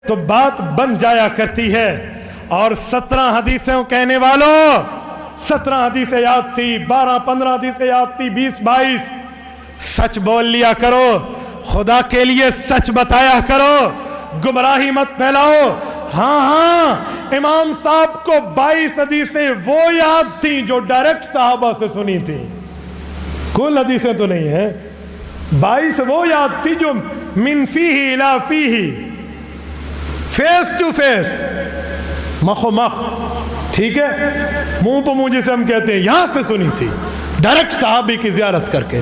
تو بات بن جایا کرتی ہے۔ اور 17 حدیثیں کہنے والوں، 17 حدیثیں یاد تھی، 12 15 حدیثیں یاد تھی، 20 22، سچ بول لیا کرو، خدا کے لیے سچ بتایا کرو، گمراہی مت پھیلاؤ۔ ہاں ہاں، امام صاحب کو 22 حدیثیں وہ یاد تھیں جو ڈائریکٹ صحابہ سے سنی تھی، کل حدیثیں تو نہیں ہیں، 22 وہ یاد تھی جو من فیہ الی فیہ، فیس ٹو فیس، مخو مخ، ٹھیک ہے، منہ پہ منہ جسے ہم کہتے ہیں، یہاں سے سنی تھی، ڈائریکٹ صحابی کی زیارت کر کے۔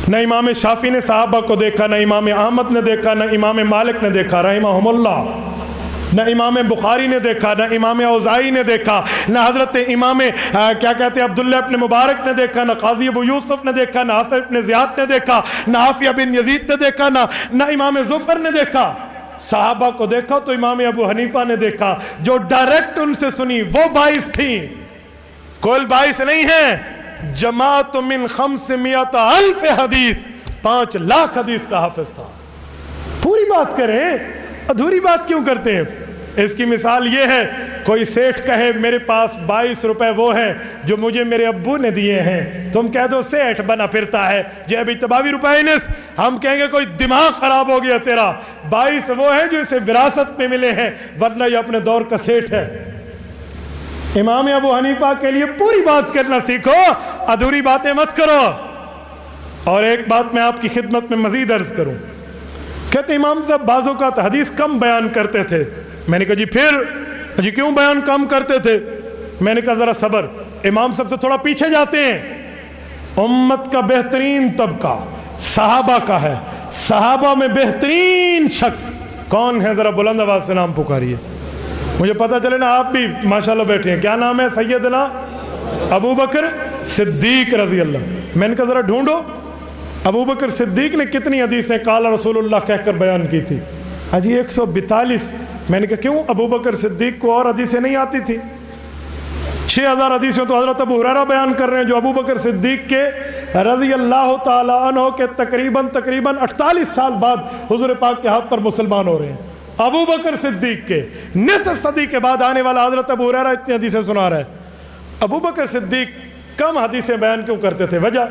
نہ امام شافعی نے صحابہ کو دیکھا، نہ امام احمد نے دیکھا، نہ امام مالک نے دیکھا رحمہم اللہ، نہ امام بخاری نے دیکھا، نہ امام اوزاعی نے دیکھا، نہ حضرت امام کیا کہتے ہیں عبداللہ ابن مبارک نے دیکھا، نہ قاضی ابو یوسف نے دیکھا، نہ حسن ابن زیاد نے دیکھا، نہ عافیہ بن یزید نے دیکھا، نہ امام ظفر نے دیکھا۔ صحابہ کو دیکھا تو امام ابو حنیفہ نے دیکھا، جو ڈائریکٹ ان سے سنی وہ 22 تھیں، کل 22 نہیں ہیں۔ جماعت من 500,000 حدیث، 5 لاکھ حدیث کا حافظ تھا۔ پوری بات کریں، ادھوری بات کیوں کرتے ہیں؟ اس کی مثال یہ ہے، کوئی سیٹھ کہے میرے پاس 22 روپے وہ ہیں جو مجھے میرے ابو نے دیے ہیں، تم کہہ دو سیٹھ بنا پھرتا ہے جی ابھی 22 روپے انس، ہم کہیں گے کوئی دماغ خراب ہو گیا تیرا، 22 وہ ہیں جو اسے وراثت میں ملے ہیں، ورنہ یہ اپنے دور کا سیٹھ ہے۔ امام ابو حنیفہ کے لیے پوری بات کرنا سیکھو، ادھوری باتیں مت کرو۔ اور ایک بات میں آپ کی خدمت میں مزید عرض کروں، کہتے امام صاحب بعض اوقات حدیث کم بیان کرتے تھے۔ میں نے کہا جی پھر جی کیوں بیان کم کرتے تھے؟ میں نے کہا ذرا صبر، امام صاحب سے تھوڑا پیچھے جاتے ہیں۔ امت کا بہترین طبقہ صحابہ کا ہے، صحابہ میں بہترین شخص کون ہے؟ ذرا بلند آواز سے نام پکاریے، مجھے پتہ چلے نا آپ بھی ماشاءاللہ بیٹھے ہیں۔ کیا نام ہے؟ سیدنا ابو بکر صدیق رضی اللہ۔ میں نے کہا ذرا ڈھونڈو ابو بکر صدیق نے کتنی حدیثیں قال رسول اللہ کہہ کر بیان کی تھی؟ جی 142۔ میں نے کہا کیوں، ابو بکر صدیق کو اور حدیثیں نہیں آتی تھی؟ 6000 حدیثیں تو حضرت ابو ہریرہ بیان کر رہے ہیں، جو ابو بکر صدیق کے رضی اللہ تعالیٰ عنہ کے تقریباً 48 سال بعد حضور پاک کے ہاتھ پر مسلمان ہو رہے ہیں۔ ابو بکر صدیق کے نصف صدی کے بعد آنے والا حضرت ابو ہریرہ اتنی حدیثیں سنا رہا ہے۔ ابو بکر صدیق کم حدیثیں بیان کیوں کرتے تھے؟ وجہ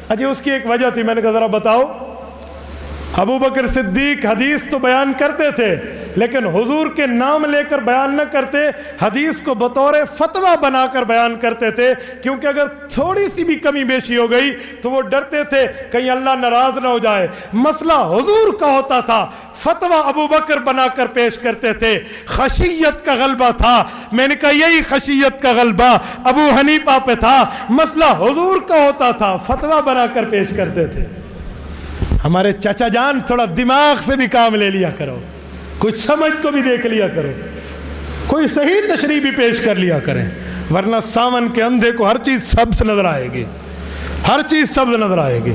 اجی اس کی ایک وجہ تھی، میں نے کہا ذرا بتاؤ۔ ابو بکر صدیق حدیث تو بیان کرتے تھے لیکن حضور کے نام لے کر بیان نہ کرتے، حدیث کو بطور فتویٰ بنا کر بیان کرتے تھے، کیونکہ اگر تھوڑی سی بھی کمی بیشی ہو گئی تو وہ ڈرتے تھے کہیں اللہ ناراض نہ ہو جائے۔ مسئلہ حضور کا ہوتا تھا، فتویٰ ابو بکر بنا کر پیش کرتے تھے، خشیت کا غلبہ تھا۔ میں نے کہا یہی خشیت کا غلبہ ابو حنیفہ پہ تھا، مسئلہ حضور کا ہوتا تھا، فتویٰ بنا کر پیش کرتے تھے۔ ہمارے چچا جان تھوڑا دماغ سے بھی کام لے لیا کرو، کچھ سمجھ کو بھی دیکھ لیا کرو، کوئی صحیح تشریح بھی پیش کر لیا کریں، ورنہ ساون کے اندھے کو ہر چیز سبز نظر آئے گی، ہر چیز سبز نظر آئے گی۔